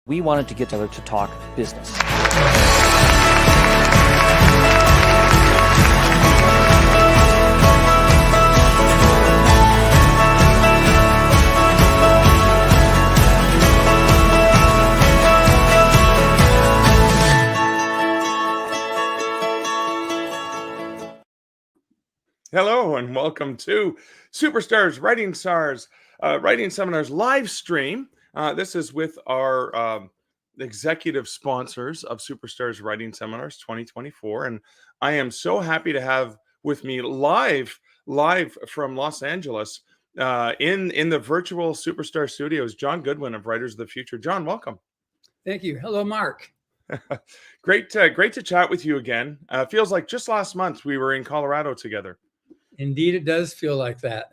We wanted to get together to talk business. Hello and welcome to Superstars Writing Stars Writing Seminars live stream. This is with our executive sponsors of Superstars Writing Seminars 2024, and I am so happy to have with me live from Los Angeles in the virtual Superstar Studios, John Goodwin of Writers of the Future. John, welcome. Thank you. Hello, Mark. Great to chat with you again. Feels like just last month we were in Colorado together. Indeed, it does feel like that.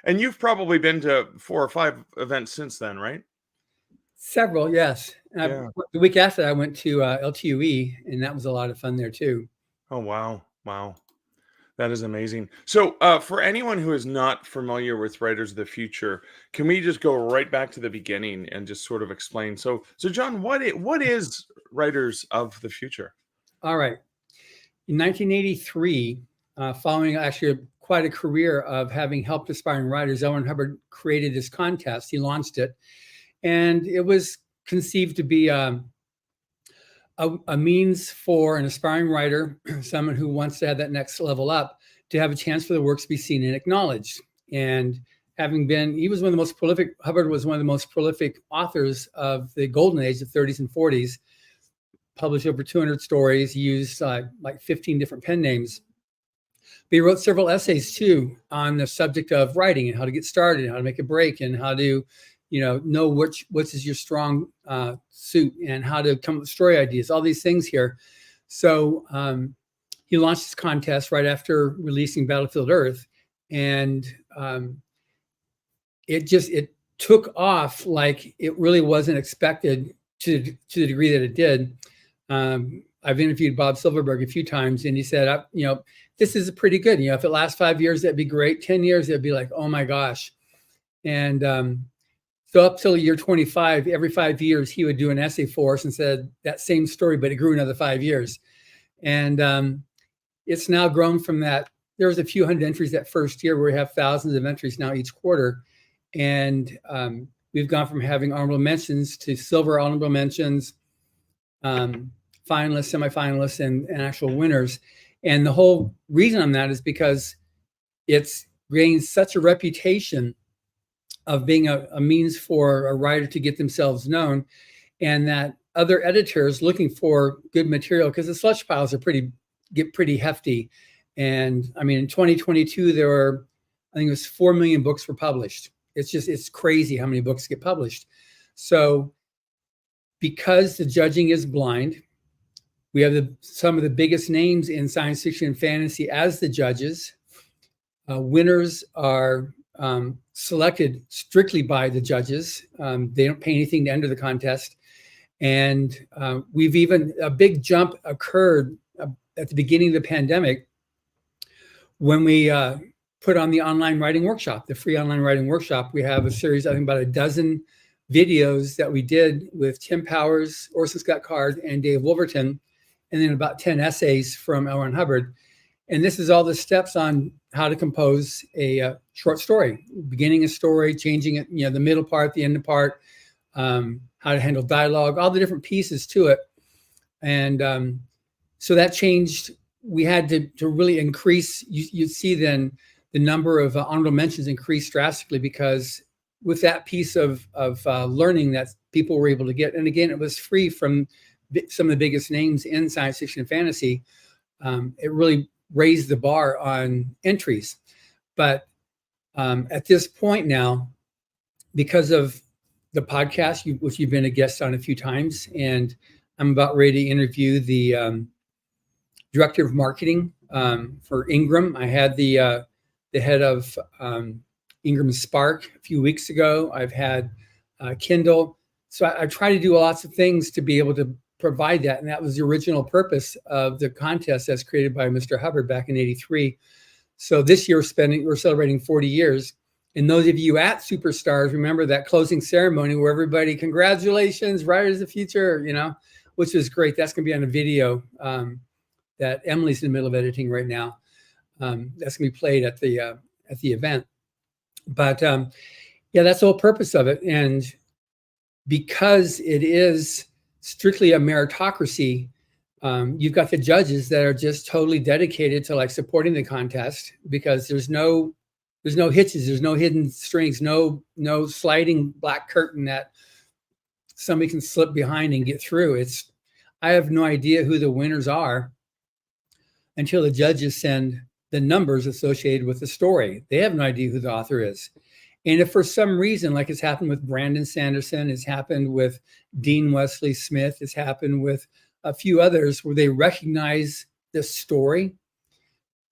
And you've probably been to 4 or 5 events since then, right? Several, yes. Yeah. The week after, I went to LTUE, and that was a lot of fun there too. Oh, wow. That is amazing. So for anyone who is not familiar with Writers of the Future, can we just go right back to the beginning and just sort of explain? So John, what is Writers of the Future? All right. In 1983, following actually quite a career of having helped aspiring writers, Hubbard created this contest. He launched it, and it was conceived to be a means for an aspiring writer, someone who wants to have that next level up, to have a chance for the works to be seen and acknowledged. And he was one of the most prolific, Hubbard was one of the most prolific authors of the golden age of 30s and 40s, published over 200 stories, used like 15 different pen names. But he wrote several essays too on the subject of writing and how to get started, and how to make a break, and how to, know which is your strong suit, and how to come up with story ideas, all these things here. So he launched this contest right after releasing Battlefield Earth, and it took off like it really wasn't expected to the degree that it did. I've interviewed Bob Silverberg a few times, and he said, this is pretty good. If it lasts 5 years, that'd be great. 10 years, it'd be like, oh my gosh. And so up till year 25, every 5 years, he would do an essay for us and said that same story, but it grew another 5 years. And it's now grown from that. There was a few hundred entries that first year, where we have thousands of entries now each quarter. And we've gone from having honorable mentions to silver honorable mentions, finalists, semifinalists, and actual winners. And the whole reason on that is because it's gained such a reputation of being a means for a writer to get themselves known, and that other editors looking for good material, because the slush piles get pretty hefty. And I mean, in 2022, there were, I think it was 4 million books were published. It's crazy how many books get published. So because the judging is blind, we have some of the biggest names in science fiction and fantasy as the judges. Winners are selected strictly by the judges. They don't pay anything to enter the contest. And a big jump occurred at the beginning of the pandemic, when we put on the online writing workshop, the free online writing workshop. We have a series, I think about a dozen videos that we did with Tim Powers, Orson Scott Card, and Dave Wolverton, and then about 10 essays from L. Ron Hubbard. And this is all the steps on how to compose a short story, beginning a story, changing it, the middle part, the end part, how to handle dialogue, all the different pieces to it. And so that changed. We had to really increase. You'd see then the number of honorable mentions increase drastically, because with that piece of learning that people were able to get, and again, it was free from some of the biggest names in science fiction and fantasy, it really raised the bar on entries. But at this point now, because of the podcast, which you've been a guest on a few times, and I'm about ready to interview the director of marketing for Ingram. I had the head of Ingram Spark a few weeks ago. I've had Kindle. So I try to do lots of things to be able to provide that. And that was the original purpose of the contest as created by Mr. Hubbard back in '83. So this year we're celebrating 40 years. And those of you at Superstars, remember that closing ceremony where everybody, congratulations, writers of the future, which was great. That's going to be on a video that Emily's in the middle of editing right now. That's going to be played at the event. But yeah, that's the whole purpose of it. And because it is strictly a meritocracy, you've got the judges that are just totally dedicated to like supporting the contest, because there's no hitches, there's no hidden strings, no sliding black curtain that somebody can slip behind and get through. I have no idea who the winners are until the judges send the numbers associated with the story. They have no idea who the author is. And if for some reason, like it's happened with Brandon Sanderson, it's happened with Dean Wesley Smith, it's happened with a few others where they recognize the story,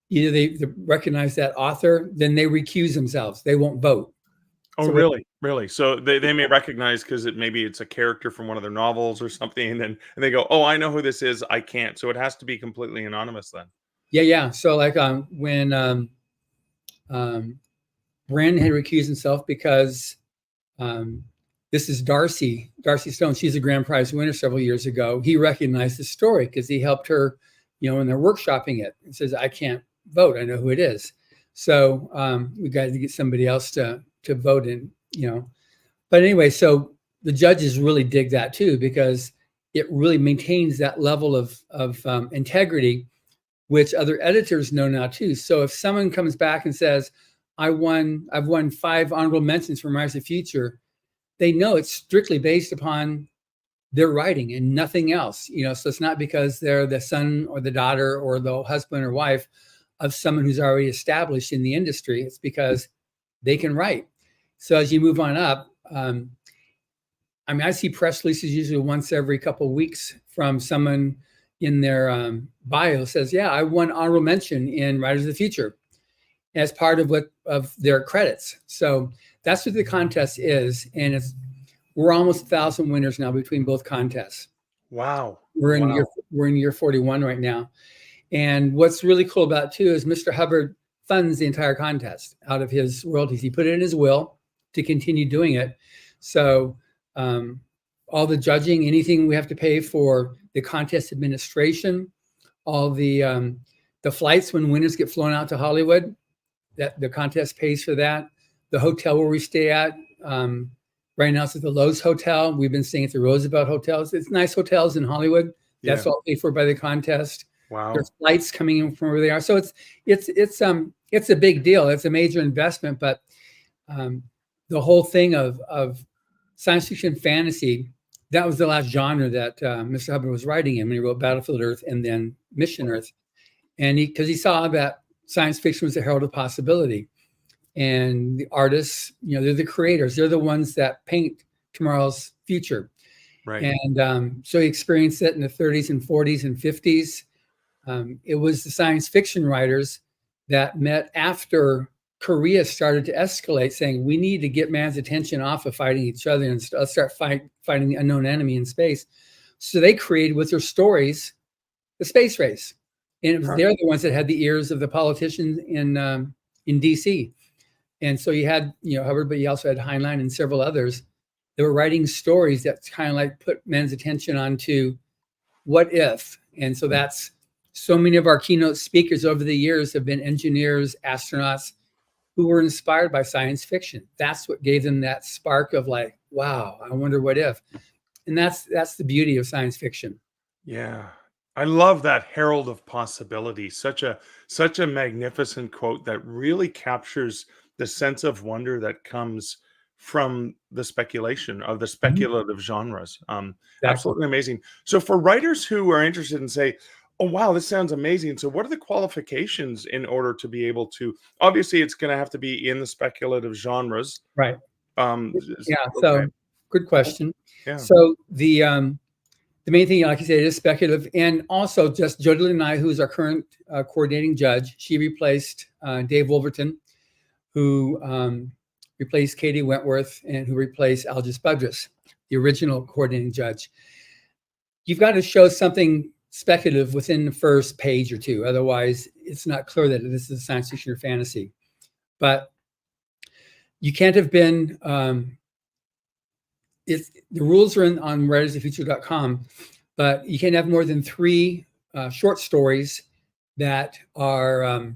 either they recognize that author, then they recuse themselves. They won't vote. Oh, So really? Really? So they may recognize because maybe it's a character from one of their novels or something, and they go, oh, I know who this is. I can't. So it has to be completely anonymous then. Yeah. So like when Brandon had recused himself because this is Darcy Stone. She's a grand prize winner several years ago. He recognized the story because he helped her, when they're workshopping it. He says, I can't vote. I know who it is. So we got to get somebody else to vote in, But anyway, so the judges really dig that too, because it really maintains that level of integrity, which other editors know now too. So if someone comes back and says, I've won 5 honorable mentions from Rise of the Future, they know it's strictly based upon their writing and nothing else. So it's not because they're the son or the daughter or the husband or wife of someone who's already established in the industry. It's because they can write. So as you move on up, I see press releases usually once every couple of weeks from someone in their bio says, yeah, I won honorable mention in Writers of the Future as part of their credits. So that's what the contest is. And we're almost 1,000 winners now between both contests. Wow. We're in year 41 right now. And what's really cool about it too is Mr. Hubbard funds the entire contest out of his royalties. He put it in his will to continue doing it. So all the judging, anything we have to pay for the contest administration, all the flights when winners get flown out to Hollywood, that the contest pays for that. The hotel where we stay at, right now it's at the Lowe's Hotel. We've been staying at the Roosevelt Hotels. It's nice hotels in Hollywood. That's all paid for by the contest. Wow. There's flights coming in from where they are. So it's a big deal. It's a major investment, but the whole thing of science fiction fantasy, that was the last genre that Mr. Hubbard was writing in when he wrote Battlefield Earth and then Mission Earth. And because he saw that science fiction was a herald of possibility. And the artists, they're the creators. They're the ones that paint tomorrow's future. Right. And so he experienced it in the 30s and 40s and 50s. It was the science fiction writers that met after Korea started to escalate, saying, we need to get man's attention off of fighting each other and start fighting the unknown enemy in space. So they created with their stories the space race. And they're the ones that had the ears of the politicians in DC. And so you had, Hubbard, but you also had Heinlein and several others that were writing stories that kind of like put men's attention onto what if. And so that's so many of our keynote speakers over the years have been engineers, astronauts who were inspired by science fiction. That's what gave them that spark of like, wow, I wonder what if. And that's the beauty of science fiction. Yeah. I love that herald of possibility. Such a magnificent quote that really captures the sense of wonder that comes from the speculation of the speculative genres. Absolutely amazing. So for writers who are interested and say, oh, wow, this sounds amazing. So what are the qualifications in order to be able to, obviously it's going to have to be in the speculative genres. Right. Yeah. So good question. Yeah. So the main thing, like I said, is speculative. And also just Jody and I, who's our current coordinating judge, she replaced Dave Wolverton, who replaced Katie Wentworth and who replaced Algis Budrus, the original coordinating judge. You've got to show something speculative within the first page or two. Otherwise, it's not clear that this is science fiction or fantasy. But you can't have been. The rules are on writersofthefuture.com, but you can't have more than 3 short stories that are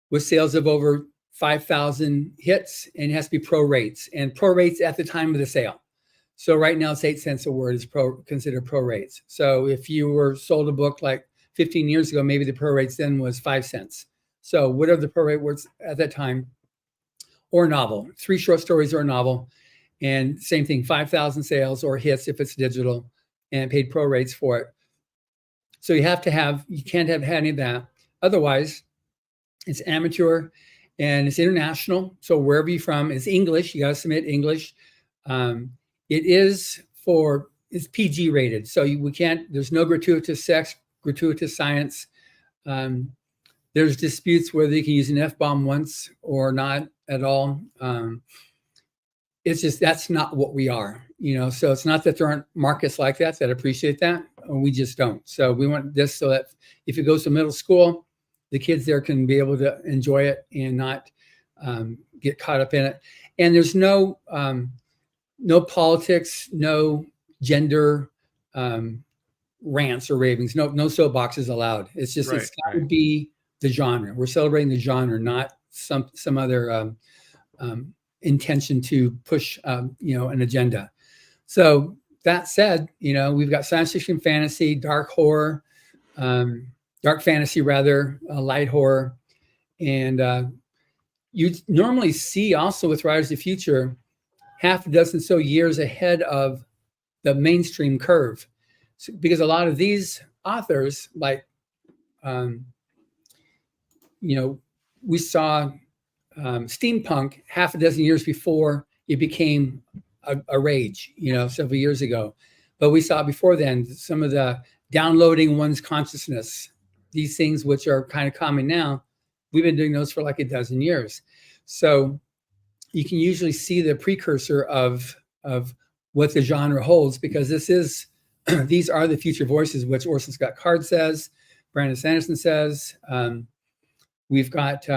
with sales of over 5,000 hits, and it has to be pro rates, and pro rates at the time of the sale. So right now it's 8 cents a word is considered pro rates. So if you were sold a book like 15 years ago, maybe the pro rates then was 5 cents. So whatever the pro rate was at that time, or novel, 3 short stories or a novel, and same thing, 5,000 sales or hits if it's digital, and paid pro rates for it. So you can't have any of that. Otherwise, it's amateur and it's international. So wherever you're from, it's English. You got to submit English. It's PG rated. So there's no gratuitous sex, gratuitous science. There's disputes whether you can use an F-bomb once or not at all. It's just, that's not what we are, so it's not that there aren't markets like that appreciate that. We just don't. So we want this so that if it goes to middle school, the kids there can be able to enjoy it and not get caught up in it. And there's no politics, no gender rants or ravings, no soapboxes allowed. It's just, it's got to be the genre. We're celebrating the genre, not some other intention to push, an agenda. So that said, we've got science fiction, fantasy, dark horror, dark fantasy rather, light horror. And you normally see also with Writers of the Future, 6 or so years ahead of the mainstream curve. So, because a lot of these authors, like, we saw steampunk 6 years before it became a rage, several years ago. But we saw before then some of the downloading one's consciousness, these things which are kind of common now. We've been doing those for like 12 years. So you can usually see the precursor of what the genre holds, because these are the future voices, which Orson Scott Card says, Brandon Sanderson says. We've got,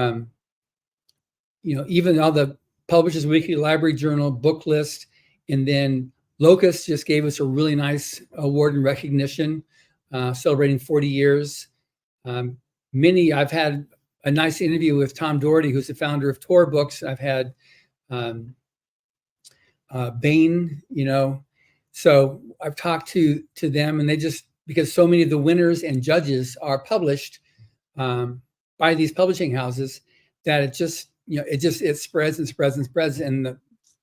even all the Publishers Weekly, Library Journal, book list, and then Locust just gave us a really nice award and recognition, celebrating 40 years. I've had a nice interview with Tom Doherty, who's the founder of Tor Books. I've had Bain, so I've talked to them, and they just, because so many of the winners and judges are published by these publishing houses, that it just, it spreads and spreads and spreads. And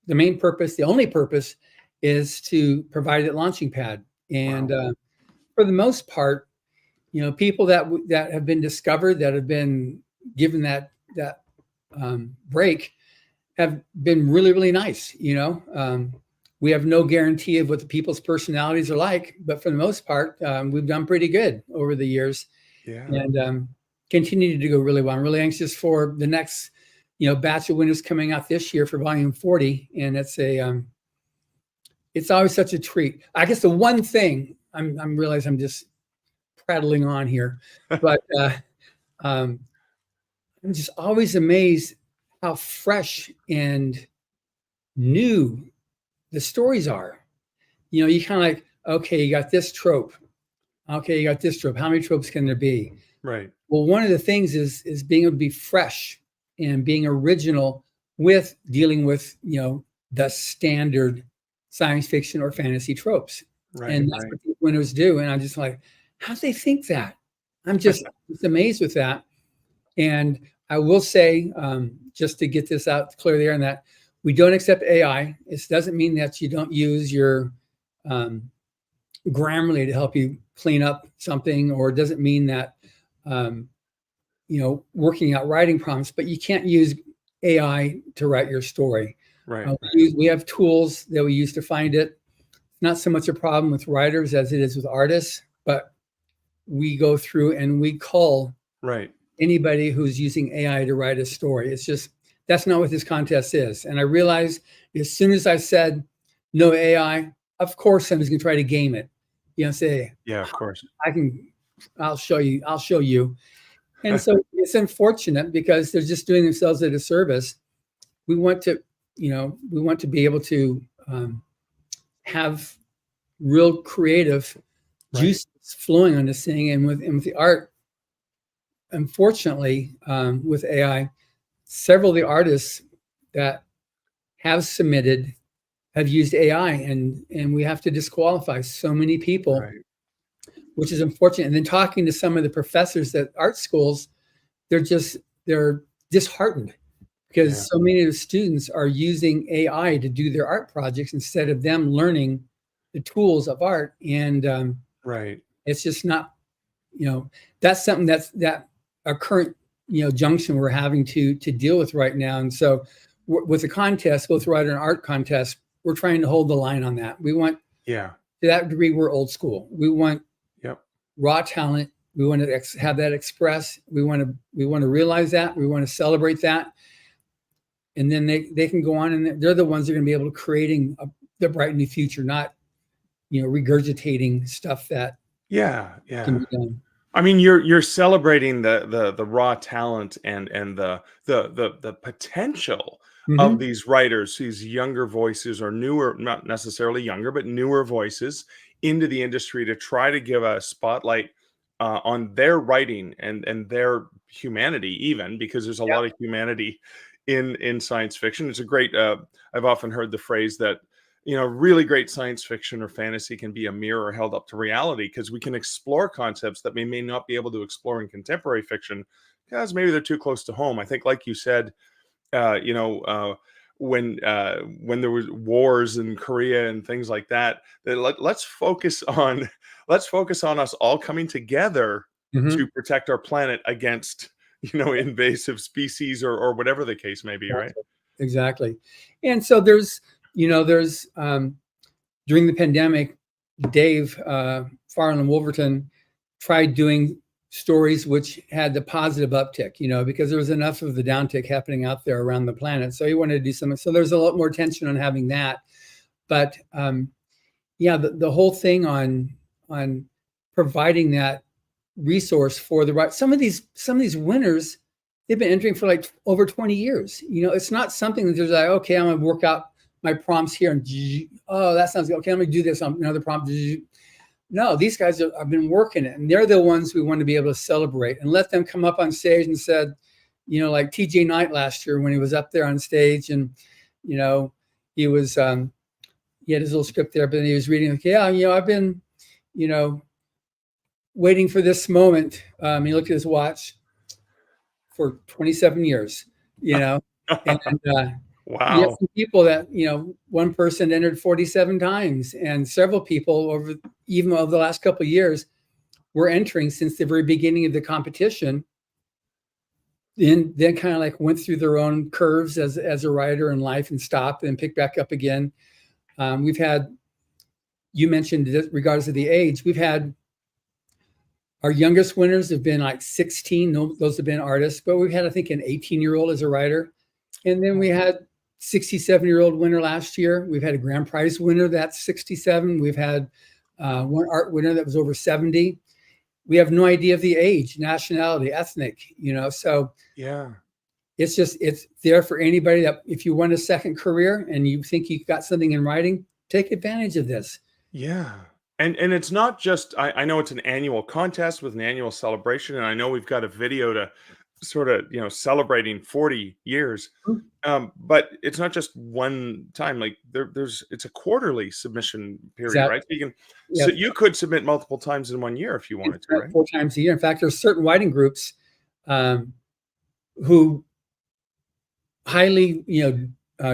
the main purpose, the only purpose, is to provide a launching pad. And for the most part, people that have been discovered, that have been given that break, have been really, really nice. We have no guarantee of what the people's personalities are like, but for the most part, we've done pretty good over the years. Yeah. And continue to go really well. I'm really anxious for the next, batch of winners coming out this year for volume 40. And it's always such a treat. I guess the one thing I'm realizing I'm just prattling on here, but I'm just always amazed how fresh and new the stories are. You kind of like, okay, you got this trope. Okay, you got this trope. How many tropes can there be? Right. Well, one of the things is being able to be fresh and being original with dealing with, the standard science fiction or fantasy tropes. Right. And that's what the winners do. And I'm just like, how do they think that? I'm just amazed with that. And I will say, just to get this out clear there, and that we don't accept AI. It doesn't mean that you don't use your Grammarly to help you clean up something, or it doesn't mean that working out writing prompts, but you can't use AI to write your story. Right. We have tools that we use to find it. Not so much a problem with writers as it is with artists, but we go through and we cull anybody who's using AI to write a story. It's just, that's not what this contest is. And I realized as soon as I said no AI, of course somebody's gonna try to game it. Say, yeah, of course. I'll show you. And so it's unfortunate because they're just doing themselves a disservice. We want to we want to be able to have real creative juices flowing on this thing. And with the art, unfortunately, with AI, several of the artists that have submitted have used AI, and we have to disqualify so many people, which is unfortunate. And then talking to some of the professors at art schools, they're disheartened because so many of the students are using AI to do their art projects instead of them learning the tools of art. And it's just not, that's something that our current, junction we're having to deal with right now. And so with the contest, both writer and art contest, we're trying to hold the line on that. We want, to that degree, we're old school. We want raw talent. We want to have that express. We want to realize that. We want to celebrate that. And then they can go on, and they're the ones that are going to be able to creating the bright new future, not, regurgitating stuff that can be done. I mean, you're celebrating the raw talent and the potential of these writers, these younger voices, or newer, not necessarily younger, but newer voices into the industry, to try to give a spotlight on their writing and their humanity, even because there's a lot of humanity in science fiction. It's a great, I've often heard the phrase that, really great science fiction or fantasy can be a mirror held up to reality, because we can explore concepts that we may not be able to explore in contemporary fiction because maybe they're too close to home. I think, like you said, when there was wars in Korea and things like that, let's focus on us all coming together to protect our planet against invasive species or whatever the case may be, right? Exactly. And so there's during the pandemic, Dave Farland Wolverton tried doing stories which had the positive uptick, because there was enough of the downtick happening out there around the planet. So he wanted to do something. So there's a lot more tension on having that. But the whole thing on providing that resource for the right. Some of these winners, they've been entering for like over 20 years. It's not something that there's like, okay, I'm gonna work out my prompts here and that sounds good. Okay, I'm gonna do this on another prompt. No, these guys have been working it, and they're the ones we want to be able to celebrate and let them come up on stage and said, like TJ Knight last year when he was up there on stage, and he was he had his little script there, but then he was reading like, I've been waiting for this moment. He looked at his watch for 27 years, and wow. You have some people that, one person entered 47 times, and several people even over the last couple of years were entering since the very beginning of the competition. Then kind of like went through their own curves as a writer in life and stopped and picked back up again. We've had, you mentioned regardless of the age, we've had our youngest winners have been like 16. Those have been artists, but we've had, I think, an 18-year-old as a writer. And then we had 67-year-old winner last year. We've had a grand prize winner that's 67. We've had one art winner that was over 70. We have no idea of the age, nationality, ethnic, so it's there for anybody that if you want a second career and you think you've got something in writing, take advantage of this. Yeah. And it's not just, I know it's an annual contest with an annual celebration, and I know we've got a video to sort of, celebrating 40 years. But it's not just one time. Like it's a quarterly submission period, right? So you could submit multiple times in 1 year if you wanted to, right? 4 times a year. In fact, there's certain writing groups who highly,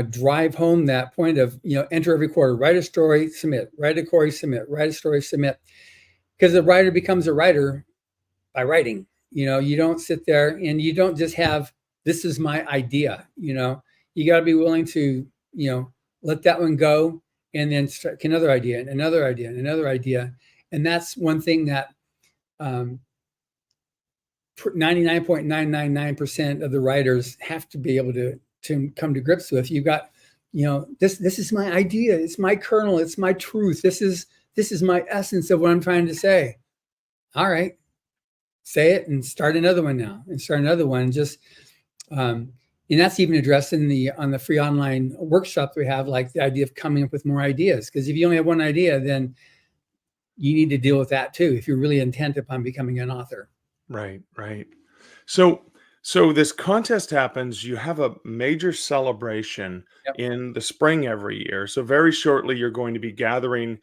drive home that point of, enter every quarter, write a story, submit, write a story, submit, write a story, submit. Because the writer becomes a writer by writing. You don't sit there and you don't just have, this is my idea. You got to be willing to, let that one go and then start another idea and another idea and another idea. And that's one thing that 99.999% of the writers have to be able to come to grips with. You've got, this is my idea. It's my kernel. It's my truth. This is my essence of what I'm trying to say. All right. Say it and start another one now and start another one. Just And that's even addressed on the free online workshop that we have, like the idea of coming up with more ideas. Because if you only have one idea, then you need to deal with that too, if you're really intent upon becoming an author. Right, right. So this contest happens. You have a major celebration Yep. in the spring every year. So very shortly, you're going to be gathering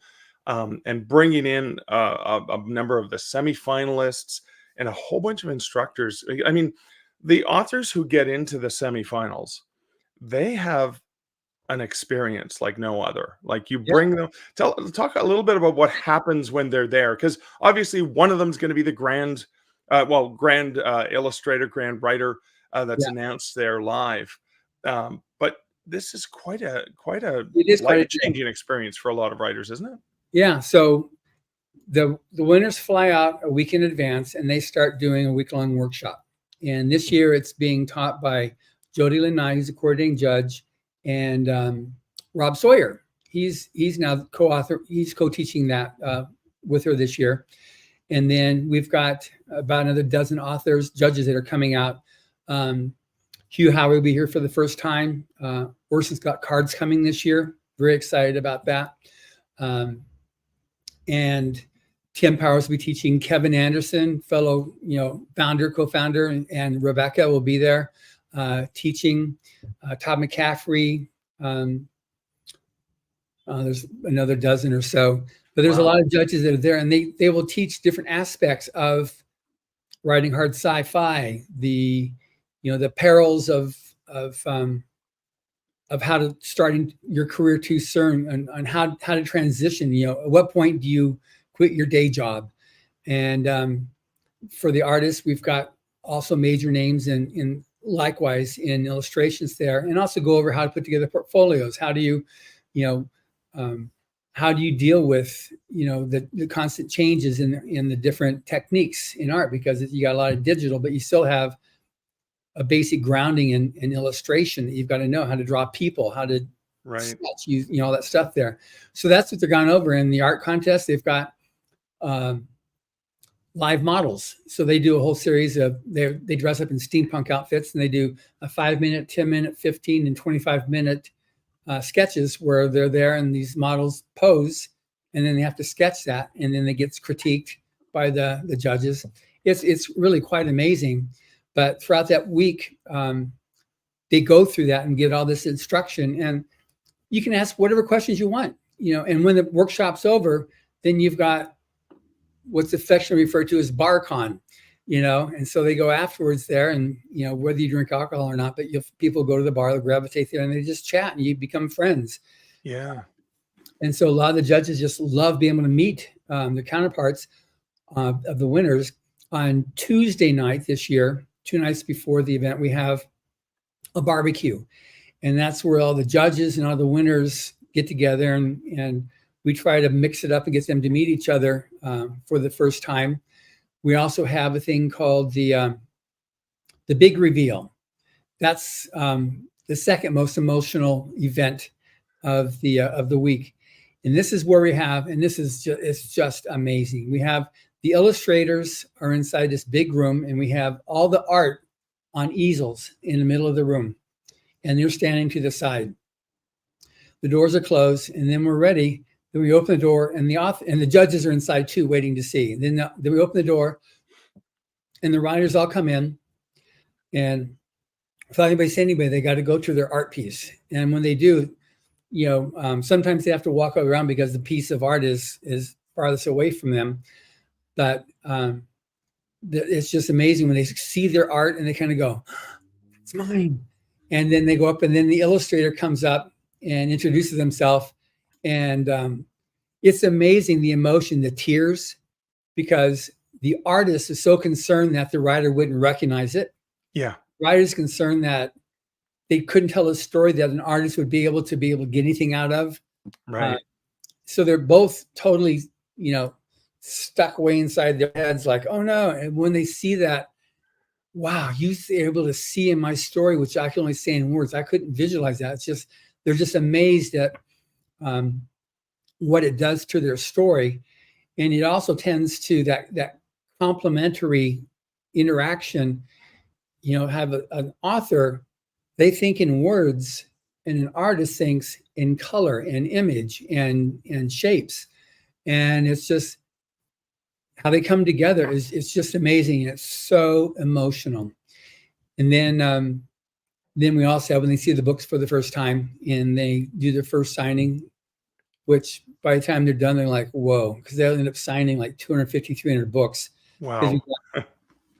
and bringing in a number of the semifinalists and a whole bunch of instructors. I mean, the authors who get into the semifinals, they have an experience like no other. Like you Yeah. bring them, talk a little bit about what happens when they're there, because obviously one of them is going to be the grand illustrator, grand writer that's Yeah. announced there live. But this is quite a It is quite a life deal. changing experience for a lot of writers, isn't it? Yeah. So the winners fly out a week in advance and they start doing a week-long workshop. And this year it's being taught by Jody Lanai, who's a coordinating judge, and Rob Sawyer. He's now co-author. He's co-teaching that with her this year. And then we've got about another dozen judges that are coming out. Hugh Howard will be here for the first time. Orson's got cards coming this year. Very excited about that. And Tim Powers will be teaching. Kevin Anderson, fellow, co-founder, and Rebecca will be there teaching. Todd McCaffrey. There's another dozen or so, but there's a lot of judges that are there, and they will teach different aspects of writing hard sci-fi, the perils of how to starting your career too soon, and how to transition. At what point do you quit your day job? And for the artists, we've got also major names in likewise in illustrations there, and also go over how to put together portfolios. How do you, how do you deal with the constant changes in the different techniques in art, because you got a lot of digital, but you still have a basic grounding in illustration that you've got to know how to draw people, how to sketch, all that stuff there. So that's what they're going over in the art contest. They've got live models. So they do a whole series of, they dress up in steampunk outfits, and they do a 5-minute, 10-minute, 15 and 25-minute sketches where they're there and these models pose, and then they have to sketch that, and then it gets critiqued by the judges. It's really quite amazing. But throughout that week, they go through that and get all this instruction, and you can ask whatever questions you want, and when the workshop's over, then you've got what's affectionately referred to as BarCon, and so they go afterwards there, and whether you drink alcohol or not, but people go to the bar, they gravitate there, and they just chat, and you become friends. Yeah. And so a lot of the judges just love being able to meet their counterparts of the winners. On Tuesday night this year, 2 nights before the event, we have a barbecue, and that's where all the judges and all the winners get together, and we try to mix it up and get them to meet each other for the first time. We also have a thing called the big reveal. That's the second most emotional event of the week, and this is where we have, and this is it's just amazing. We have the illustrators are inside this big room, and we have all the art on easels in the middle of the room, and they're standing to the side. The doors are closed, and then we're ready. Then we open the door, and the judges are inside too, waiting to see. Then we open the door, and the writers all come in, and without anybody saying anybody, they got to go to their art piece. And when they do, sometimes they have to walk around because the piece of art is farthest away from them. But it's just amazing when they see their art and they kind of go, "It's mine." And then they go up, and then the illustrator comes up and introduces himself. And it's amazing, the emotion, the tears, because the artist is so concerned that the writer wouldn't recognize it. Yeah. The writer is concerned that they couldn't tell a story that an artist would be able to get anything out of. Right. So they're both totally, stuck way inside their heads, like, oh no. And when they see that, wow, you're able to see in my story, which I can only say in words. I couldn't visualize that. It's just, they're just amazed at what it does to their story. And it also tends to that complementary interaction, have an author they think in words, and an artist thinks in color and image and shapes. And it's just how they come together it's just amazing. It's so emotional. And then we also have, when they see the books for the first time and they do their first signing, which by the time they're done, they're like, whoa, because they'll end up signing like 250, 300 books. Wow.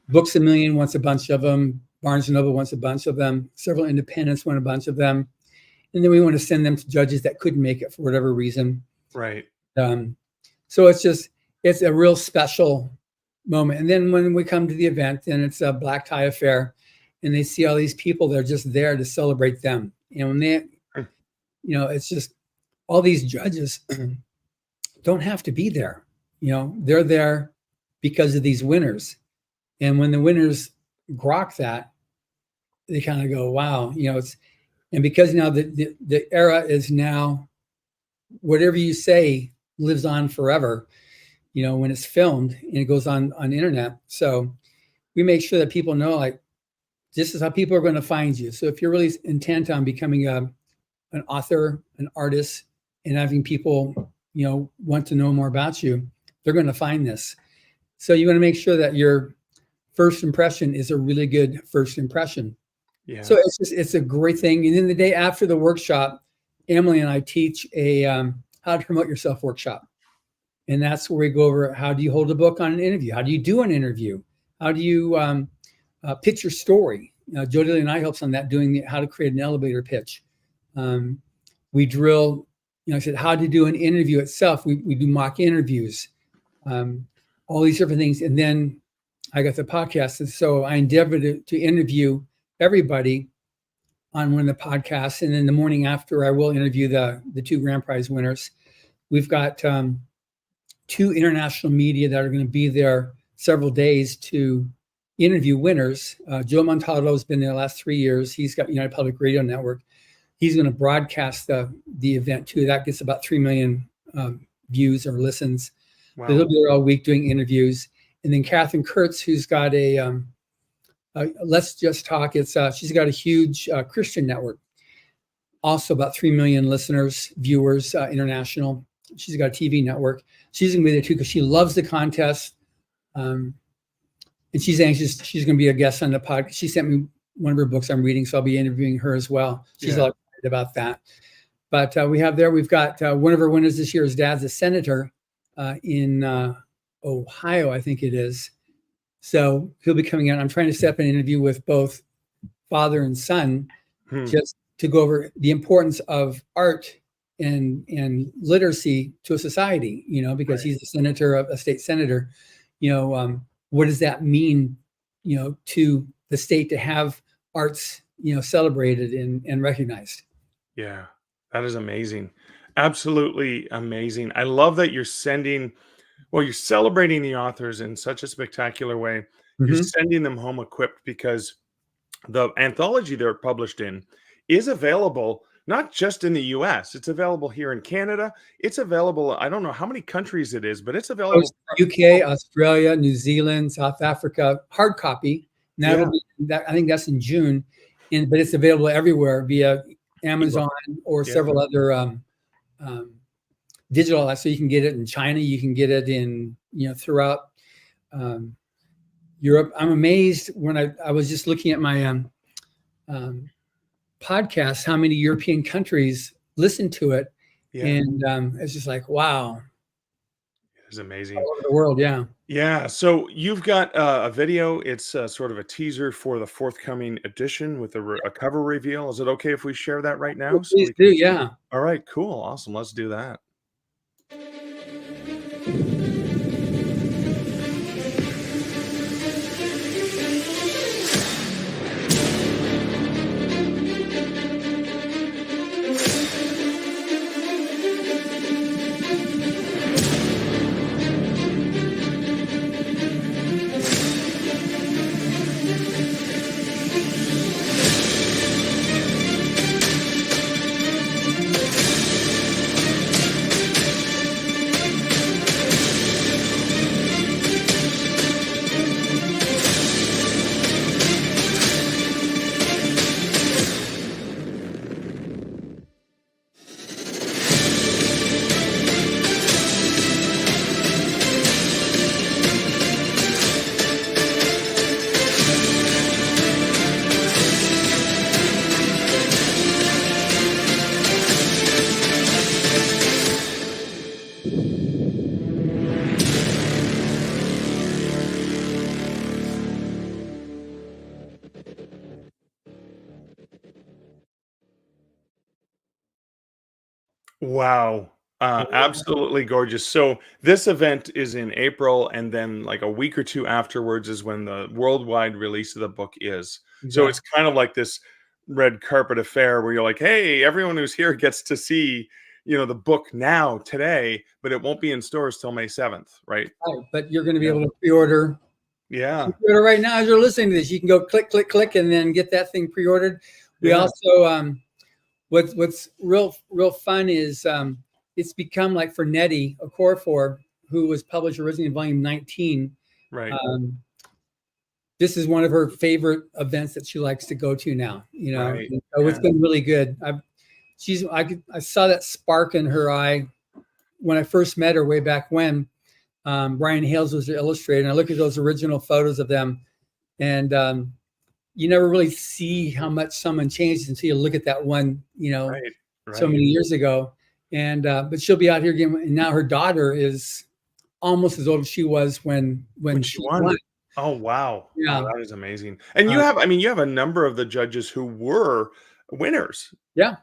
Books A Million wants a bunch of them. Barnes & Noble wants a bunch of them. Several independents want a bunch of them. And then we want to send them to judges that couldn't make it for whatever reason. Right. So it's a real special moment. And then when we come to the event, then it's a black tie affair, and they see all these people that are just there to celebrate them. And when they, it's just all these judges don't have to be there. They're there because of these winners. And when the winners grok that, they kind of go, wow, and because now the era is now, whatever you say lives on forever, when it's filmed and it goes on the internet. So we make sure that people know, like, this is how people are going to find you. So if you're really intent on becoming an author, an artist, and having people, want to know more about you, they're going to find this. So you want to make sure that your first impression is a really good first impression. Yeah. So it's a great thing. And then the day after the workshop, Emily and I teach a how to promote yourself workshop. And that's where we go over, how do you hold a book on an interview? How do you do an interview? How do you pitch your story? Jody and I helps on that, doing how to create an elevator pitch. We drill, I said, how to do an interview itself. We do mock interviews, all these different things. And then I got the podcast. And so I endeavored to interview everybody on one of the podcasts. And then the morning after, I will interview the two grand prize winners. We've got 2 international media that are going to be there several days to interview winners. Joe Montaldo has been there the last 3 years. He's got United Public Radio Network. He's going to broadcast the event too. That gets about 3 million views or listens. Wow. They'll be there all week doing interviews. And then Catherine Kurtz, who's got a Let's Just Talk. She's got a huge Christian network. Also about 3 million listeners, viewers, international. She's got a TV network. She's going to be there too because she loves the contest. And she's anxious. She's going to be a guest on the podcast. She sent me one of her books I'm reading, so I'll be interviewing her as well. She's all excited about that. But we've got one of our winners this year. His dad's a senator in Ohio, I think it is. So he'll be coming out. I'm trying to set up an interview with both father and son, just to go over the importance of art and literacy to a society, because he's a senator, a state senator. What does that mean, to the state to have arts, celebrated and recognized? Yeah, that is amazing. Absolutely amazing. I love that you're celebrating the authors in such a spectacular way. Mm-hmm. You're sending them home equipped, because the anthology they're published in is available not just in the US. It's available here in Canada. It's available, I don't know how many countries it is, but it's available. UK, Australia, New Zealand, South Africa, hard copy. Now I think that's in June. But it's available everywhere via Amazon or several other digital. So you can get it in China. You can get it in, throughout Europe. I'm amazed when I was just looking at my podcast, how many European countries listen to it. Yeah. And it's just like, wow. It's amazing. All over the world, yeah. Yeah. So you've got a video. It's sort of a teaser for the forthcoming edition with a cover reveal. Is it okay if we share that right now? Please do, yeah. All right, cool. Awesome. Let's do that. Wow. Absolutely gorgeous. So this event is in April, and then like a week or two afterwards is when the worldwide release of the book is. So it's Exactly. kind of like this red carpet affair where you're like, hey, everyone who's here gets to see, the book now today, but it won't be in stores till May 7th, right? Right. But you're going to be Yeah. able to pre-order. Yeah. Pre-order right now as you're listening to this. You can go click, click, click, and then get that thing pre-ordered. We Yeah. also what's real fun is it's become like for Nettie Okorafor, who was published originally in volume 19. Right. This is one of her favorite events that she likes to go to now. Right. So it's been really good. I saw that spark in her eye when I first met her way back when. Brian Hales was the illustrator, and I look at those original photos of them, and you never really see how much someone changed until you look at that one, Right. so many years ago. And but she'll be out here again, and now her daughter is almost as old as she was when she won. Oh, wow. Yeah. Wow, that is amazing. And you have a number of the judges who were winners. Yeah.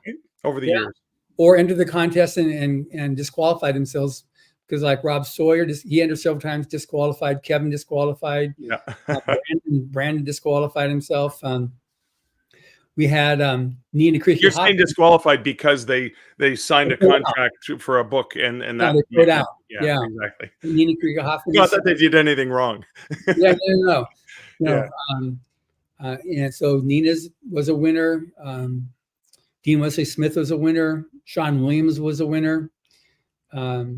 Over the years. Or entered the contest and disqualified themselves, because like Rob Sawyer, he entered several times, disqualified. Kevin disqualified. Yeah. Brandon disqualified himself. We had Nina Creek. You're saying disqualified because they signed a contract for a book and that they put out. Yeah, exactly. Nina Creek Hoffman. Not that they did anything wrong. No. And so Nina's was a winner. Dean Wesley Smith was a winner. Sean Williams was a winner. Wow.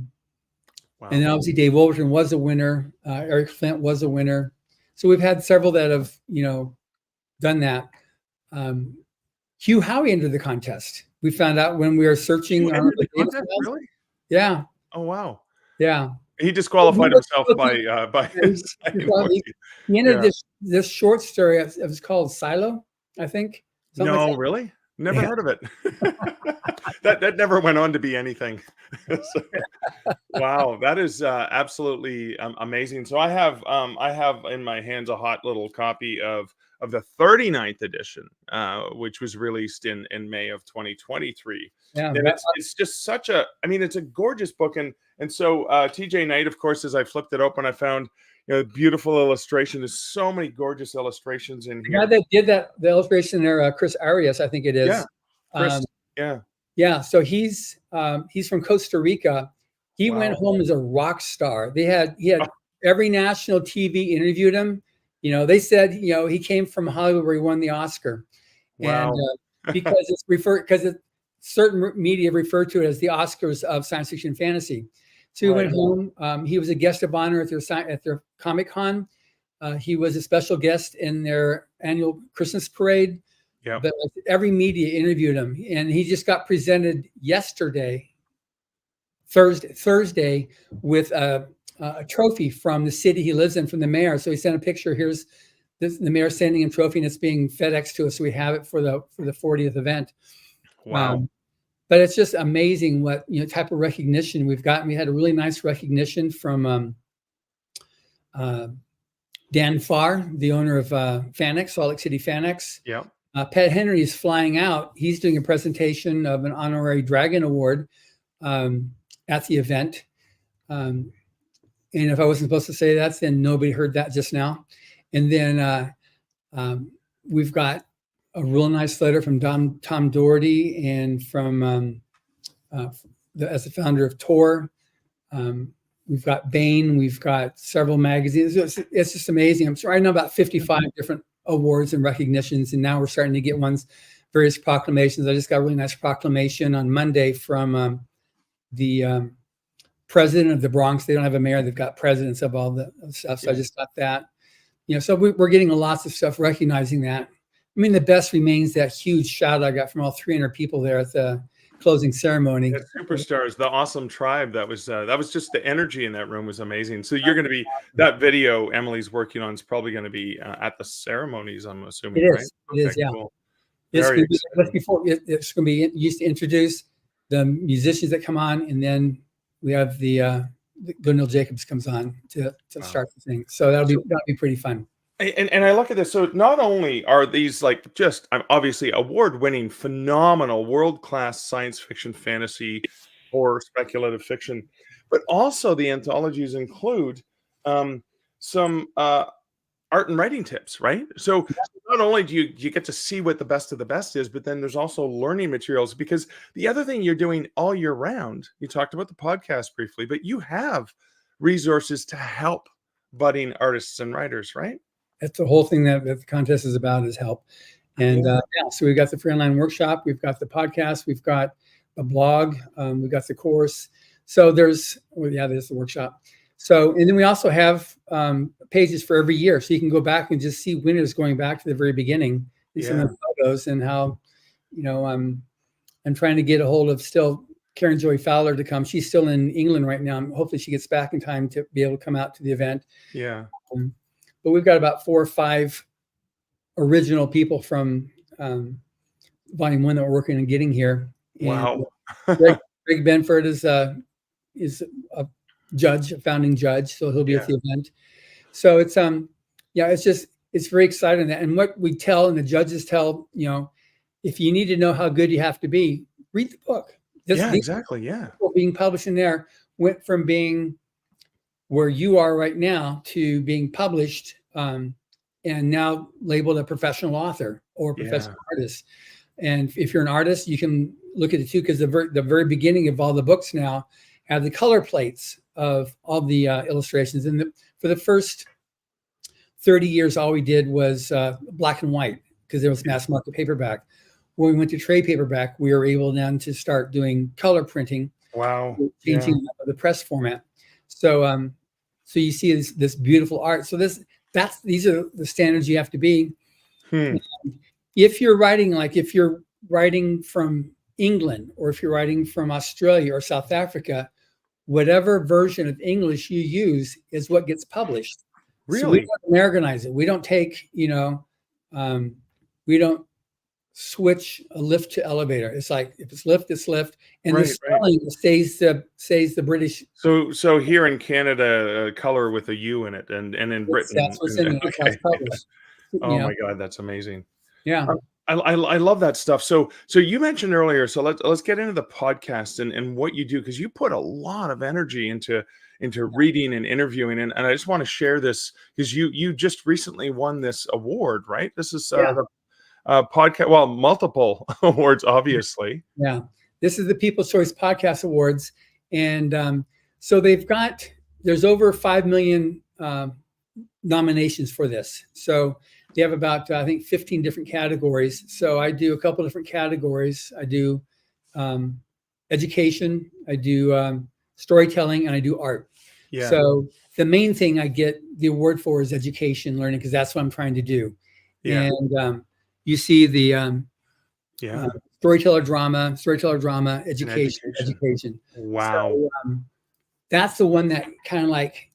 And then obviously Dave Wolverton was a winner. Eric Flint was a winner. So we've had several that have, done that. Hugh Howey entered the contest. We found out when we were searching. Really? Yeah. Oh, wow. Yeah. He disqualified himself by his. He entered this short story. It was called Silo, I think. No, like really? Never heard of it. that never went on to be anything. Wow, that is absolutely amazing. So I have in my hands a hot little copy of the 39th edition, which was released in May of 2023. Yeah, and it's just such it's a gorgeous book, and so TJ Knight, of course, as I flipped it open, I found beautiful illustration. There's so many gorgeous illustrations in here. Yeah, they did the illustration there, Chris Arias, I think it is. Yeah, Chris, yeah. So he's from Costa Rica. He went home as a rock star. He had every national TV interviewed him. They said he came from Hollywood where he won the Oscar. Wow. And because certain media refer to it as the Oscars of science fiction and fantasy. So he went home. He was a guest of honor at their Comic-Con. He was a special guest in their annual Christmas parade. Yeah. But every media interviewed him, and he just got presented Thursday, with a trophy from the city he lives in, from the mayor. So he sent a picture. Here's the mayor sending him a trophy, and it's being FedEx to us. So we have it for the 40th event. Wow. But it's just amazing what type of recognition we've gotten. We had a really nice recognition from Dan Farr, the owner of Fanex, Salt Lake City Fanex. Yeah. Pat Henry is flying out. He's doing a presentation of an honorary Dragon Award at the event. And if I wasn't supposed to say that, then nobody heard that just now. And then we've got a real nice letter from Tom Doherty and from as the founder of Tor. We've got Bain. We've got several magazines. It's just amazing. I'm right now about 55 different awards and recognitions, and now we're starting to get various proclamations. I just got a really nice proclamation on Monday from the president of the Bronx. They don't have a mayor. They've got presidents of all the stuff. So I just got that. So we're getting lots of stuff recognizing that. The best remains that huge shout I got from all 300 people there at the closing ceremony. The Superstars, the awesome tribe. That was just the energy in that room was amazing. So you're going to be, that video Emily's working on is probably going to be at the ceremonies, I'm assuming. It is. Right? It is. Yeah. Cool. It's going to be used to introduce the musicians that come on, and then we have the Gunil Jacobs comes on to start the thing. So that'll be pretty fun. And I look at this. So not only are these like just obviously award-winning, phenomenal, world-class science fiction, fantasy, horror, speculative fiction, but also the anthologies include um, some art and writing tips, right? So not only do you get to see what the best of the best is, but then there's also learning materials. Because the other thing you're doing all year round, you talked about the podcast briefly, but you have resources to help budding artists and writers, right? That's the whole thing that the contest is about, is help. And so we've got the free online workshop, we've got the podcast, we've got a blog, we've got the course. So there's the workshop. So, and then we also have pages for every year. So you can go back and just see winners going back to the very beginning, some of the photos, and how, I'm trying to get a hold of still Karen Joy Fowler to come. She's still in England right now. Hopefully she gets back in time to be able to come out to the event. Yeah. But we've got about 4 or 5 original people from Volume 1 that we're working on getting here. Wow. Greg Benford is a judge, a founding judge, so he'll be at the event. So it's it's very exciting. And what we tell, and the judges tell, if you need to know how good you have to be, read the book. Exactly. Yeah. Being published in there went from being where you are right now to being published and now labeled a professional author or professional artist. And if you're an artist, you can look at it too, because the very beginning of all the books now have the color plates of all the illustrations. And for the first 30 years, all we did was black and white, because there was mass market paperback. When we went to trade paperback, we were able then to start doing color printing. Wow. Changing the press format. So so you see this beautiful art. So these are the standards you have to be. If you're writing from England, or if you're writing from Australia or South Africa, whatever version of English you use is what gets published. Really? So we don't Americanize it. We don't take, we don't switch a lift to elevator. It's like, if it's lift, it's lift, and the spelling stays the British. So here in Canada, color with a U in it, and in Britain, that's what's in it. That's published. Oh my God, that's amazing. Yeah. I love that stuff. So you mentioned earlier, so let's get into the podcast and what you do, because you put a lot of energy into reading and interviewing, and I just want to share this, because you just recently won this award, right? This is the podcast, well, multiple awards, obviously. Yeah, this is the People's Choice Podcast Awards, and so there's over 5 million nominations for this. So they have about, I think, 15 different categories. So I do a couple different categories. I do education, I do storytelling, and I do art. Yeah. So the main thing I get the award for is education, learning, because that's what I'm trying to do. Yeah. And you see the storyteller drama, education. Wow. So, that's the one that kind of like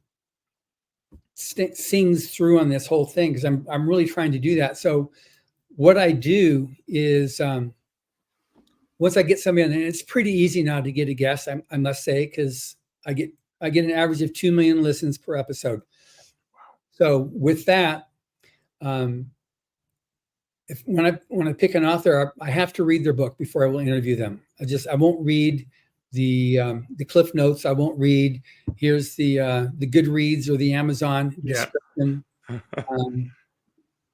sings through on this whole thing, because I'm really trying to do that. So what I do is once I get somebody on, and it's pretty easy now to get a guest, I must say, because I get an average of 2 million listens per episode. So with that, when I pick an author, I have to read their book before I will interview them. I won't read the Cliff Notes. I won't read, here's the Goodreads or the Amazon description.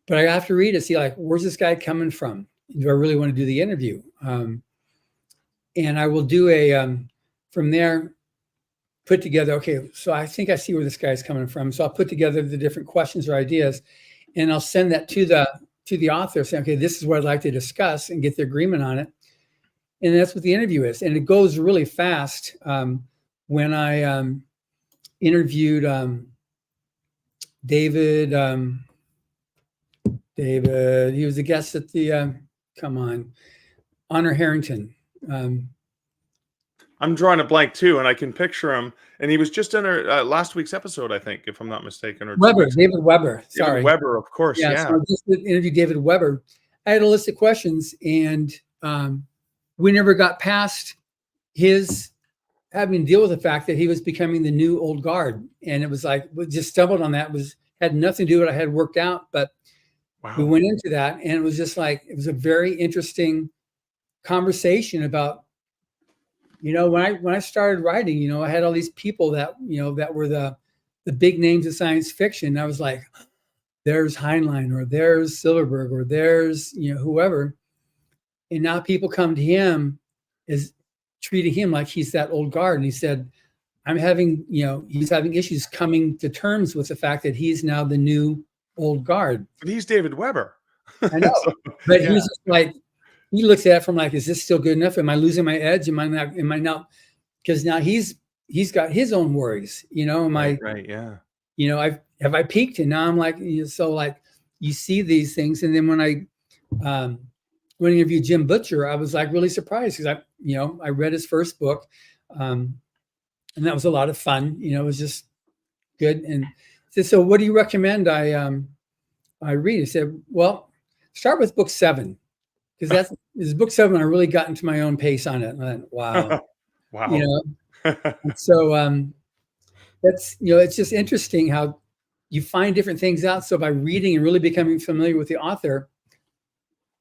But I have to read it, see, like, where's this guy coming from? Do I really want to do the interview? And I will do from there, put together, okay, so I think I see where this guy's coming from. So I'll put together the different questions or ideas, and I'll send that to the author, saying, okay, this is what I'd like to discuss, and get the agreement on it. And that's what the interview is. And it goes really fast. When I interviewed David, he was a guest at the, Honor Harrington. I'm drawing a blank too, and I can picture him. And he was just in our last week's episode, I think, if I'm not mistaken. Or David Weber. Sorry. David Weber, of course. Yeah. So I just interviewed David Weber. I had a list of questions, and we never got past his having to deal with the fact that he was becoming the new old guard. And it was like, we just stumbled on that. Was had nothing to do with what I had worked out, but we Wow. went into that, and it was just like, it was a very interesting conversation about, when I started writing, I had all these people that, that were the big names of science fiction. I was like, there's Heinlein, or there's Silverberg, or there's, whoever. And now people come to him, is treating him like he's that old guard. And he said, he's having issues coming to terms with the fact that he's now the new old guard. But he's David Weber. I know, So, but yeah. he's just like, he looks at it from like, is this still good enough? Am I losing my edge? Am I not? Because now he's got his own worries, Right, yeah. Have I peaked? And now I'm like, so like, you see these things. And then when I interviewed Jim Butcher, I was like really surprised, because I read his first book, and that was a lot of fun. It was just good. And said, so what do you recommend I read? He said, well, start with book 7, because this book 7. I really got into my own pace on it. And I went, wow. Wow. So that's, it's just interesting how you find different things out. So by reading and really becoming familiar with the author,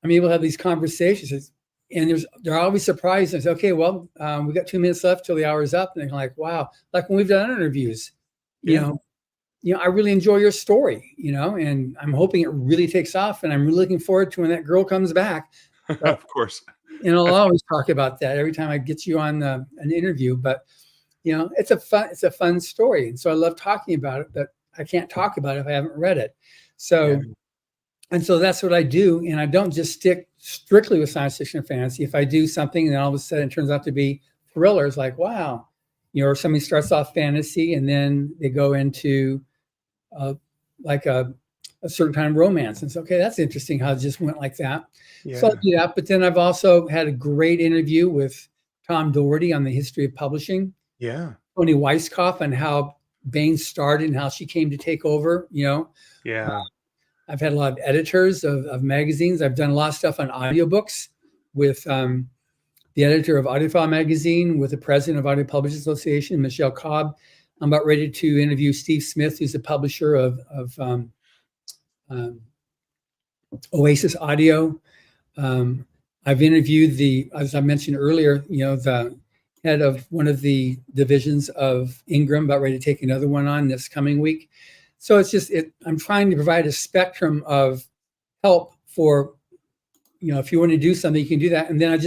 I'm able to have these conversations, and they're always surprised. I say, okay, well, we got 2 minutes left till the hour is up. And they're like, wow, like when we've done interviews, I really enjoy your story, and I'm hoping it really takes off. And I'm really looking forward to when that girl comes back. Of course. And I'll always talk about that every time I get you on an interview. But, it's a fun story. And so I love talking about it, but I can't talk about it if I haven't read it. So, and so that's what I do. And I don't just stick strictly with science fiction and fantasy. If I do something and then all of a sudden it turns out to be thrillers, like, wow, or somebody starts off fantasy and then they go into like a certain kind of romance. And it's okay, that's interesting how it just went like that. Yeah. So I do that. But then I've also had a great interview with Tom Doherty on the history of publishing. Yeah. Tony Weisskopf on how Bain started and how she came to take over, Yeah. I've had a lot of editors of magazines. I've done a lot of stuff on audiobooks with the editor of Audiophile magazine, with the president of Audio Publishers Association, Michelle Cobb. I'm about ready to interview Steve Smith, who's the publisher of Oasis Audio. I've interviewed as I mentioned earlier, the head of one of the divisions of Ingram, about ready to take another one on this coming week. So it's just, I'm trying to provide a spectrum of help for, if you want to do something, you can do that. And then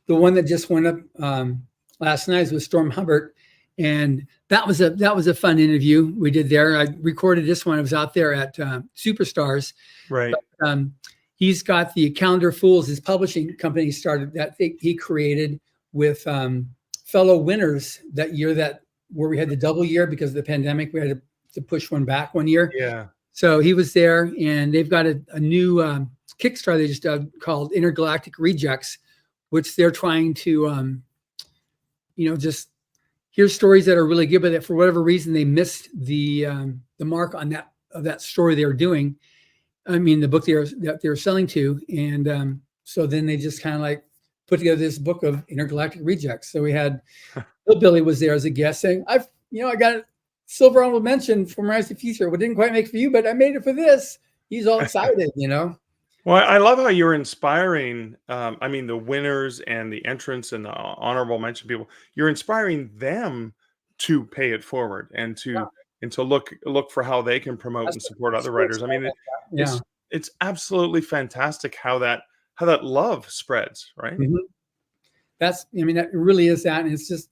the one that just went up last night was Storm Hubbard. And that was a fun interview we did there. I recorded this one. I was out there at Superstars. Right. But, he's got the Calendar Fools, his publishing company started that he created with fellow winners that year, where we had the double year because of the pandemic. We had to push one back 1 year. Yeah. So he was there, and they've got a new Kickstarter they just did called Intergalactic Rejects, which they're trying to, just hear stories that are really good, but that for whatever reason they missed the mark on that story they were doing. I mean, the book that they were selling to, and so then they just kind of like put together this book of Intergalactic Rejects. So we had Bill Billy was there as a guest saying, I got a silver honorable mention for Rise to the Future. Well, didn't quite make for you, but I made it for this. He's all excited, Well, I love how you're inspiring. The winners and the entrants and the honorable mention people. You're inspiring them to pay it forward and to look for how they can promote and support other writers. I mean, it's absolutely fantastic how that love spreads, right? Mm-hmm. That really is that, and it's just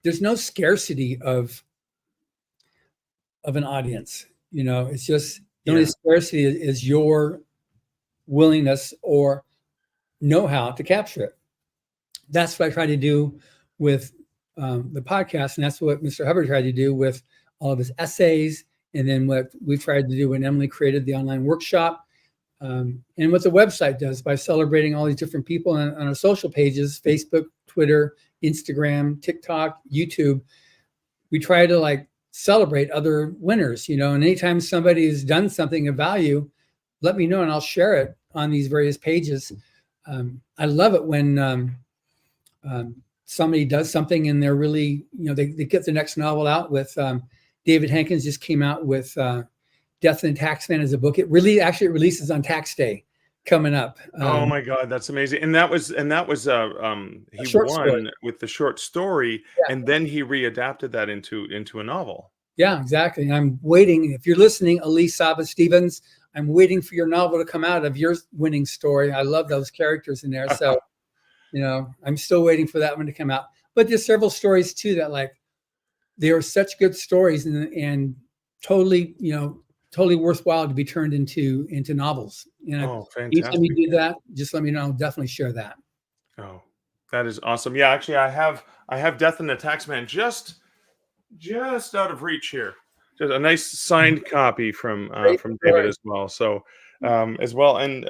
there's no scarcity of an audience. It's just the only scarcity is your willingness or know-how to capture it. That's what I try to do with the podcast, and that's what Mr. Hubbard tried to do with all of his essays, and then what we tried to do when Emily created the online workshop, and what the website does by celebrating all these different people on our social pages, Facebook, Twitter, Instagram, TikTok, YouTube. We try to celebrate other winners, and anytime somebody has done something of value, let me know and I'll share it on these various pages. I love it when somebody does something and they're really, they get the next novel out with David Hankins just came out with Death and the Taxman as a book. It releases on tax day coming up. Oh my God, that's amazing! And that was he short won story. with the short story, Yeah. and then he readapted that into a novel. Yeah, exactly. And I'm waiting. If you're listening, Elise Saba Stevens, I'm waiting for your novel to come out of your winning story. I love those characters in there. So, I'm still waiting for that one to come out. But there's several stories too that they are such good stories and totally, totally worthwhile to be turned into novels. Oh, Anytime fantastic! you do that, just let me know. I'll definitely share that. Oh, that is awesome. Yeah, actually, I have Death and the Taxman just out of reach here. Just a nice signed copy from Great David story. as well. So as well, and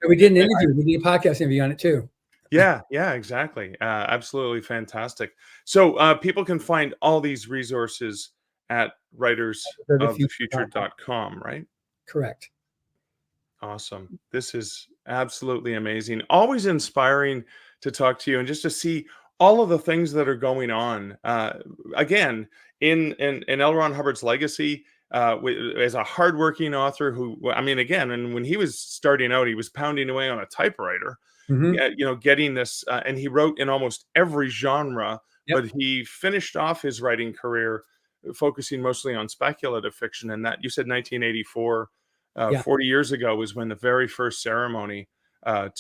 We did an interview. We did a podcast interview on it too. yeah, exactly. Absolutely fantastic. So people can find all these resources at writersofthefuture.com, right? Correct. Awesome. This is absolutely amazing. Always inspiring to talk to you and just to see all of the things that are going on. Again, in L. Ron Hubbard's legacy, as a hardworking author who, I mean, again, and when he was starting out, he was pounding away on a typewriter, getting this, and he wrote in almost every genre, but he finished off his writing career focusing mostly on speculative fiction. And that, you said 1984, 40 years ago was when the very first ceremony for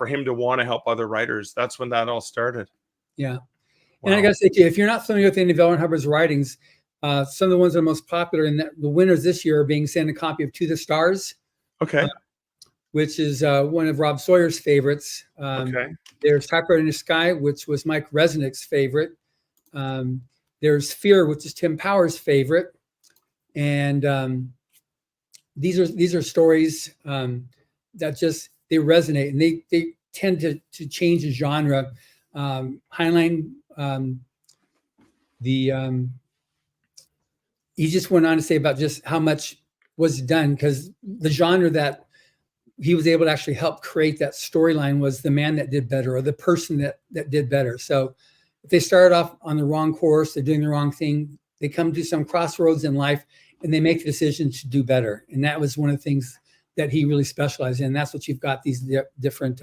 him to want to help other writers. That's when that all started. Yeah. Wow. And I got to say, too, if you're not familiar with any of L. Ron Hubbard's writings, some of the ones that are most popular and the winners this year are being sent a copy of To the Stars. Okay. Which is one of Rob Sawyer's favorites. Okay. There's Typewriter in the Sky, which was Mike Resnick's favorite. There's Fear, which is Tim Power's favorite. And these are stories that just, they resonate, and they tend to change the genre. Heinlein, he just went on to say about just how much was done, because the genre that he was able to actually help create that storyline was the man that did better, or the person that did better. So if they started off on the wrong course, they're doing the wrong thing, they come to some crossroads in life and they make the decision to do better. And that was one of the things that he really specialized in. That's what you've got, these different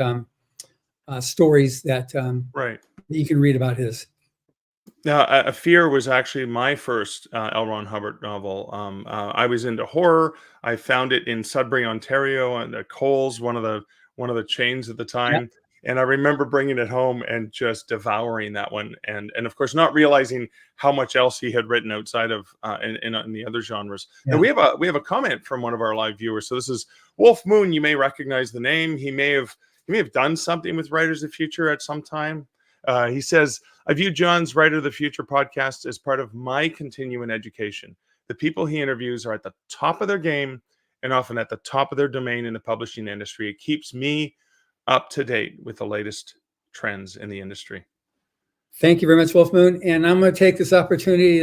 stories that you can read about his. Now, Fear was actually my first L. Ron Hubbard novel. I was into horror. I found it in Sudbury, Ontario, and Coles, one of the chains at the time. And I remember bringing it home and just devouring that one, and of course not realizing how much else he had written outside of in the other genres. And we have a comment from one of our live viewers. So this is Wolf Moon. You may recognize the name. He may have done something with Writers of the Future at some time. He says, I view John's Writer of the Future podcast as part of my continuing education. The people he interviews are at the top of their game and often at the top of their domain in the publishing industry. It keeps me up to date with the latest trends in the industry. Thank you very much, Wolf Moon. And I'm going to take this opportunity,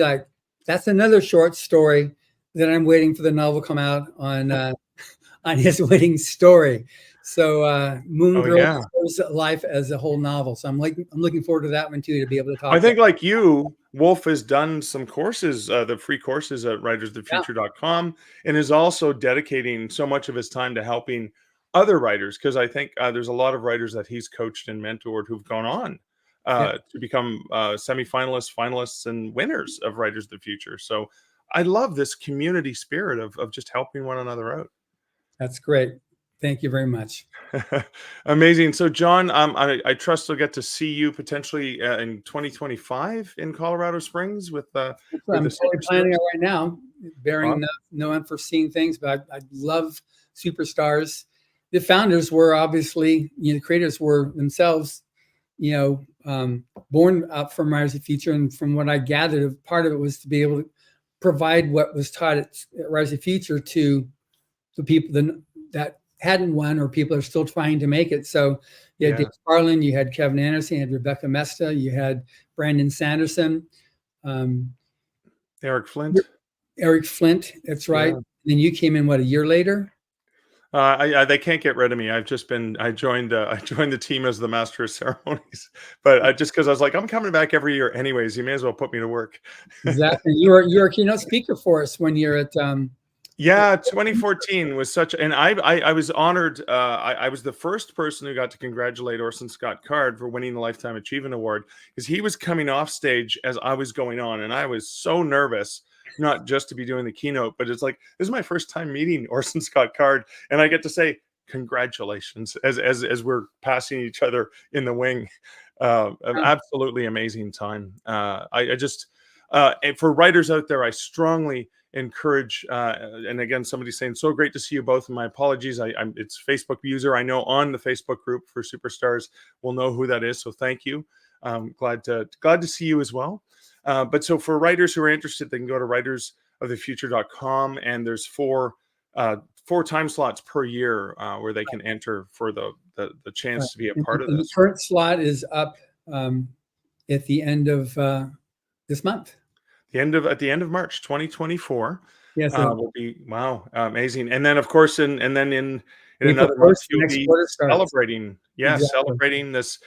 that's another short story that I'm waiting for the novel come out on his winning story. So Moon Girl shows life as a whole novel. So I'm looking forward to that one too, to be able to talk. I think like you, Wolf has done some courses, the free courses at writersofthefuture.com, and is also dedicating so much of his time to helping other writers, because I think there's a lot of writers that he's coached and mentored who've gone on to become semifinalists, finalists, and winners of Writers of the Future. So I love this community spirit of just helping one another out. That's great. Thank you very much. Amazing. So, John, I trust I'll get to see you potentially in 2025 in Colorado Springs with I'm totally planning it right now, bearing no unforeseen things. But I love Superstars. The founders were obviously, the creators were themselves, born up from Writers of the Future. And from what I gathered, part of it was to be able to provide what was taught at Writers of the Future to the people that hadn't won, or people are still trying to make it. So you had Dave Sparlin, you had Kevin Anderson, you had Rebecca Mesta, you had Brandon Sanderson, Eric Flint. That's right. And then you came in, a year later? They can't get rid of me. I joined the team as the master of ceremonies, but just because I was like, I'm coming back every year anyways. You may as well put me to work. Exactly. You're a keynote speaker for us when you're at. Yeah, 2014 was and I was honored. I was the first person who got to congratulate Orson Scott Card for winning the Lifetime Achievement Award, because he was coming off stage as I was going on, and I was so nervous, not just to be doing the keynote, but it's like, this is my first time meeting Orson Scott Card, and I get to say congratulations as we're passing each other in the wing. An absolutely amazing time. I just and for writers out there, I strongly encourage, and again, somebody saying, so great to see you both, and my apologies, it's Facebook user I know on the Facebook group for Superstars will know who that is, so thank you. Glad to see you as well. But so for writers who are interested, they can go to writersofthefuture.com, and there's four time slots per year where they can enter for the chance to be a part of this. The current slot is up at the end of this month. At the end of March 2024. Yes, will be amazing. And then of course in another April month 1st, you'll next be quarter starts. celebrating celebrating this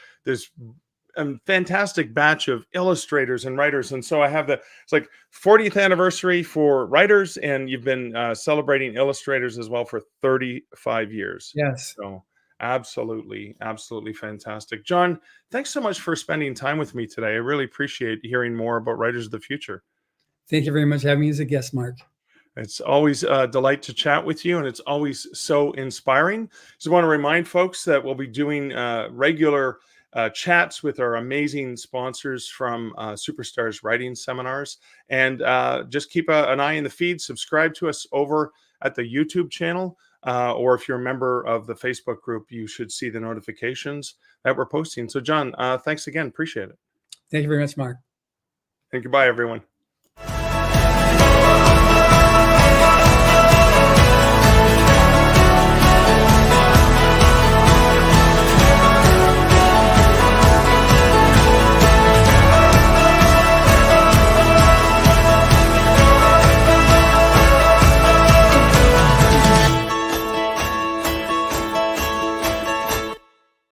fantastic batch of illustrators and writers. And so I have it's like 40th anniversary for writers, and you've been celebrating illustrators as well for 35 years. Yes. So absolutely fantastic. John, thanks so much for spending time with me today. I really appreciate hearing more about Writers of the Future. Thank you very much for having me as a guest, Mark. It's always a delight to chat with you, and it's always so inspiring. Just want to remind folks that we'll be doing regular chats with our amazing sponsors from Superstars Writing Seminars, and just keep an eye in the feed. Subscribe to us over at the YouTube channel, or if you're a member of the Facebook group, you should see the notifications that we're posting. So John, thanks again. Appreciate it. Thank you very much, Mark. And goodbye, everyone.